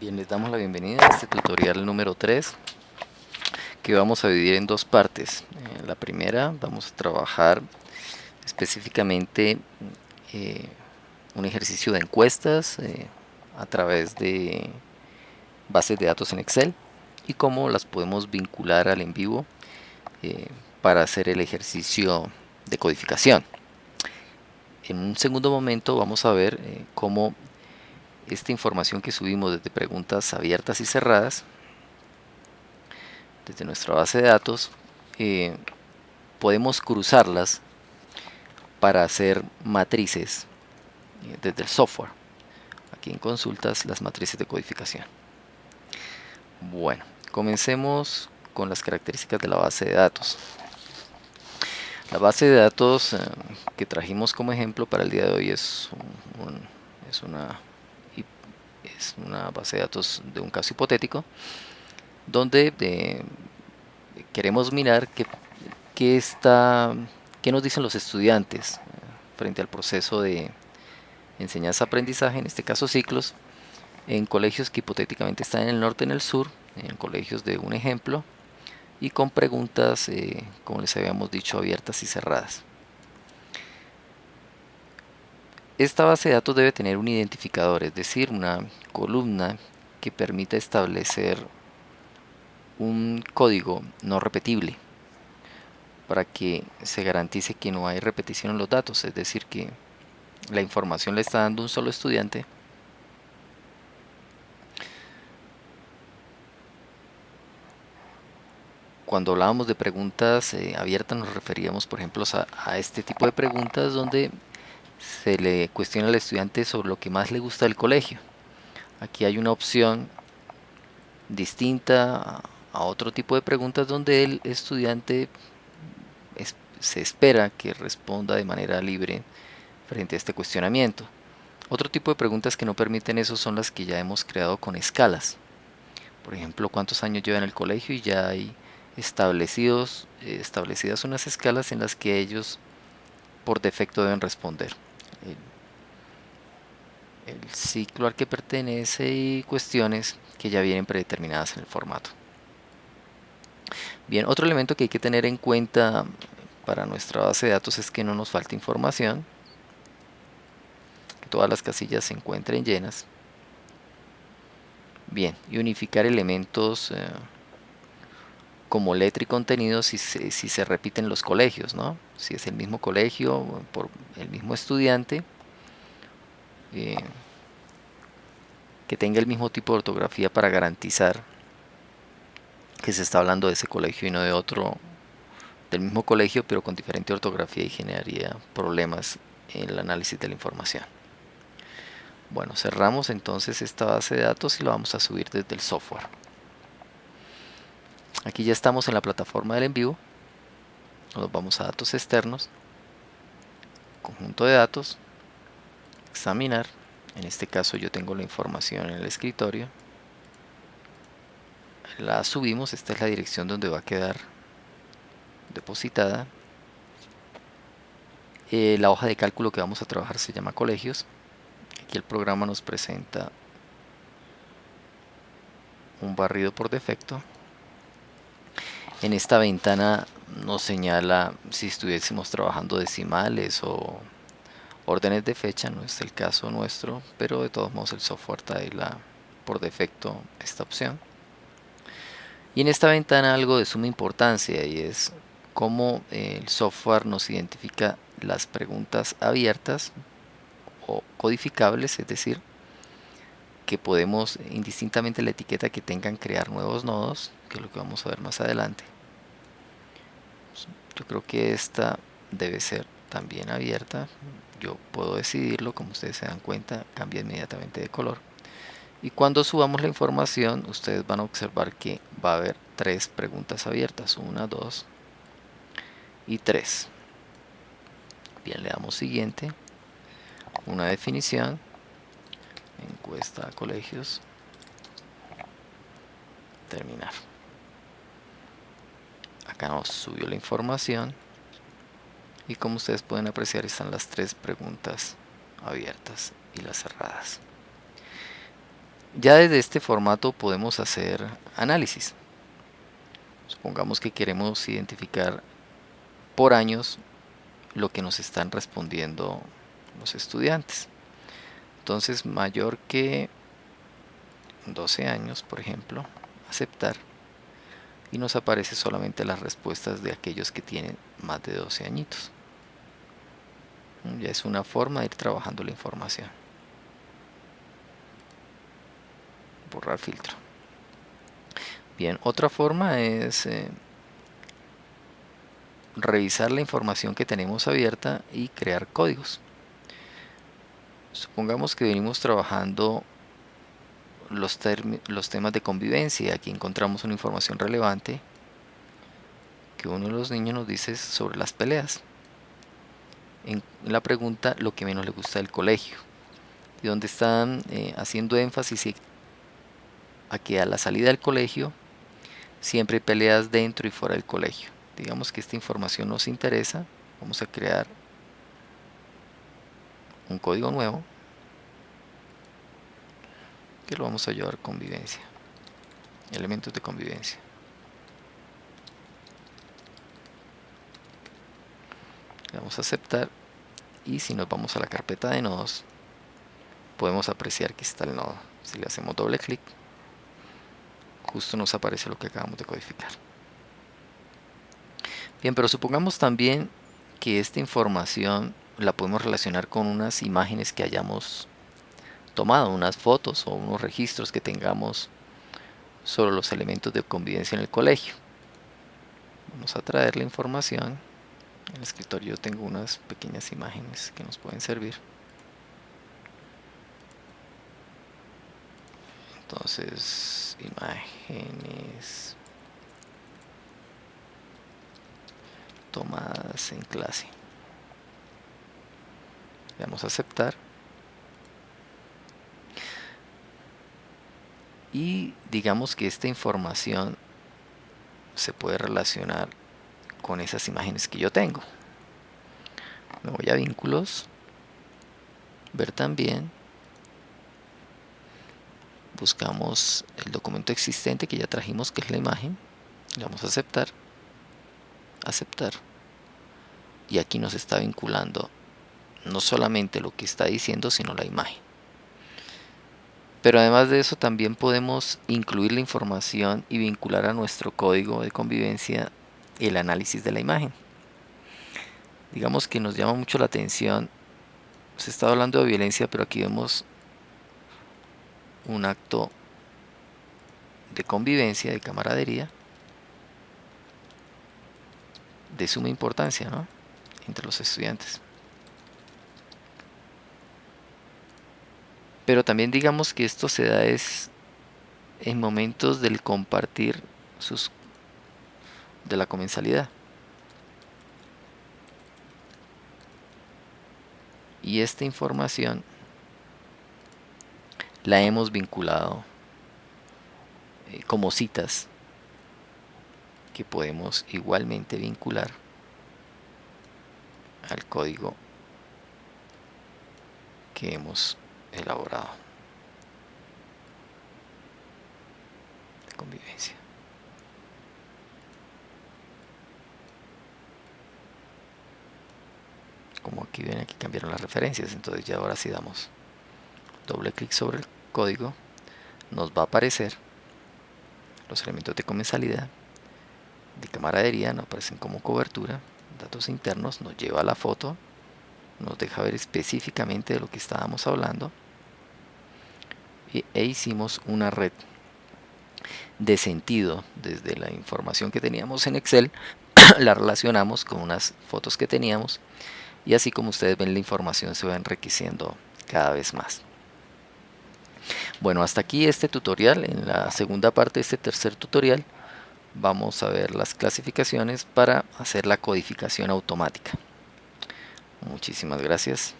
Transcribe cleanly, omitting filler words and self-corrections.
Bien, les damos la bienvenida a este tutorial número 3 que vamos a dividir en dos partes. En la primera vamos a trabajar específicamente eh, un ejercicio de encuestas a través de bases de datos en Excel y cómo las podemos vincular al en vivo eh, para hacer el ejercicio de codificación. En un segundo momento vamos a ver cómo esta información que subimos desde preguntas abiertas y cerradas desde nuestra base de datos, eh, podemos cruzarlas para hacer matrices desde el software. Aquí en consultas, las matrices de codificación. Bueno, comencemos con las características de la base de datos. La base de datos que trajimos como ejemplo para el día de hoy es una, es una base de datos de un caso hipotético donde queremos mirar qué nos dicen los estudiantes frente al proceso de enseñanza-aprendizaje, en este caso ciclos, en colegios que hipotéticamente están en el norte y en el sur, en colegios de un ejemplo, y con preguntas, como les habíamos dicho, abiertas y cerradas. Esta base de datos debe tener un identificador, es decir, una columna que permita establecer un código no repetible para que se garantice que no hay repetición en los datos, es decir, que la información le está dando un solo estudiante. Cuando hablábamos de preguntas abiertas nos referíamos, por ejemplo, a este tipo de preguntas donde se le cuestiona al estudiante sobre lo que más le gusta del colegio. Aquí hay una opción distinta a otro tipo de preguntas donde el estudiante se espera que responda de manera libre frente a este cuestionamiento. Otro tipo de preguntas que no permiten eso son las que ya hemos creado con escalas. Por ejemplo, cuántos años lleva en el colegio y ya hay establecidas unas escalas en las que ellos por defecto deben responder. El ciclo al que pertenece y cuestiones que ya vienen predeterminadas en el formato. Bien, otro elemento que hay que tener en cuenta para nuestra base de datos es que no nos falte información, que todas las casillas se encuentren llenas. Bien, y unificar elementos como letra y contenido si se repiten los colegios, ¿no? Si es el mismo colegio, por el mismo estudiante, eh, que tenga el mismo tipo de ortografía para garantizar que se está hablando de ese colegio y no de otro del mismo colegio, pero con diferente ortografía y generaría problemas en el análisis de la información. Bueno, cerramos entonces esta base de datos y lo vamos a subir desde el software. Aquí ya estamos en la plataforma del en vivo. Nos vamos a datos externos, conjunto de datos, examinar. En este caso yo tengo la información en el escritorio. La subimos, esta es la dirección donde va a quedar depositada. La hoja de cálculo que vamos a trabajar se llama colegios. Aquí el programa nos presenta un barrido por defecto. En esta ventana nos señala si estuviésemos trabajando decimales o órdenes de fecha, no es el caso nuestro, pero de todos modos el software trae por defecto esta opción. Y en esta ventana algo de suma importancia y es cómo el software nos identifica las preguntas abiertas o codificables, es decir, que podemos indistintamente la etiqueta que tengan crear nuevos nodos, que es lo que vamos a ver más adelante. Yo creo que esta debe ser también abierta. Yo puedo decidirlo, como ustedes se dan cuenta, cambia inmediatamente de color. Y cuando subamos la información, ustedes van a observar que va a haber tres preguntas abiertas, 1, 2 y 3. Bien, le damos siguiente, una definición, encuesta a colegios, terminar. Acá nos subió la información y como ustedes pueden apreciar están las tres preguntas abiertas y las cerradas. Ya desde este formato podemos hacer análisis. Supongamos que queremos identificar por años lo que nos están respondiendo los estudiantes. Entonces, mayor que 12 años, por ejemplo, aceptar, y nos aparece solamente las respuestas de aquellos que tienen más de 12 añitos. Ya es una forma de ir trabajando la información. Borrar filtro. Bien, otra forma es revisar la información que tenemos abierta y crear códigos. Supongamos que venimos trabajando los temas de convivencia. Aquí encontramos una información relevante que uno de los niños nos dice sobre las peleas. En la pregunta, lo que menos le gusta del colegio. Y donde están haciendo énfasis a que a la salida del colegio siempre hay peleas dentro y fuera del colegio. Digamos que esta información nos interesa. Vamos a crear un código nuevo que lo vamos a llevar a convivencia. Elementos de convivencia. Le damos a aceptar, y si nos vamos a la carpeta de nodos, podemos apreciar que está el nodo. Si le hacemos doble clic, justo nos aparece lo que acabamos de codificar. Bien, pero supongamos también que esta información la podemos relacionar con unas imágenes que hayamos tomado, unas fotos o unos registros que tengamos sobre los elementos de convivencia en el colegio. Vamos a traer la información. En el escritorio tengo unas pequeñas imágenes que nos pueden servir. Entonces, imágenes tomadas en clase. Le damos a aceptar. Y digamos que esta información se puede relacionar con esas imágenes que yo tengo. Me voy a vínculos, ver también, buscamos el documento existente que ya trajimos, que es la imagen, le damos a aceptar, aceptar, y aquí nos está vinculando no solamente lo que está diciendo, sino la imagen. Pero además de eso también podemos incluir la información y vincular a nuestro código de convivencia el análisis de la imagen. Digamos que nos llama mucho la atención, se está hablando de violencia, pero aquí vemos un acto de convivencia, de camaradería, de suma importancia, ¿no?, entre los estudiantes. Pero también digamos que esto se da en momentos del compartir de la comensalidad. Y esta información la hemos vinculado como citas que podemos igualmente vincular al código que hemos elaborado de convivencia. Como aquí ven, aquí cambiaron las referencias, entonces ya ahora si damos doble clic sobre el código, nos va a aparecer los elementos de comensalidad, de camaradería, nos aparecen como cobertura, datos internos, nos lleva a la foto, nos deja ver específicamente de lo que estábamos hablando, e hicimos una red de sentido desde la información que teníamos en Excel, la relacionamos con unas fotos que teníamos, y así como ustedes ven, la información se va enriqueciendo cada vez más. Bueno, hasta aquí este tutorial. En la segunda parte de este tercer tutorial vamos a ver las clasificaciones para hacer la codificación automática. Muchísimas gracias.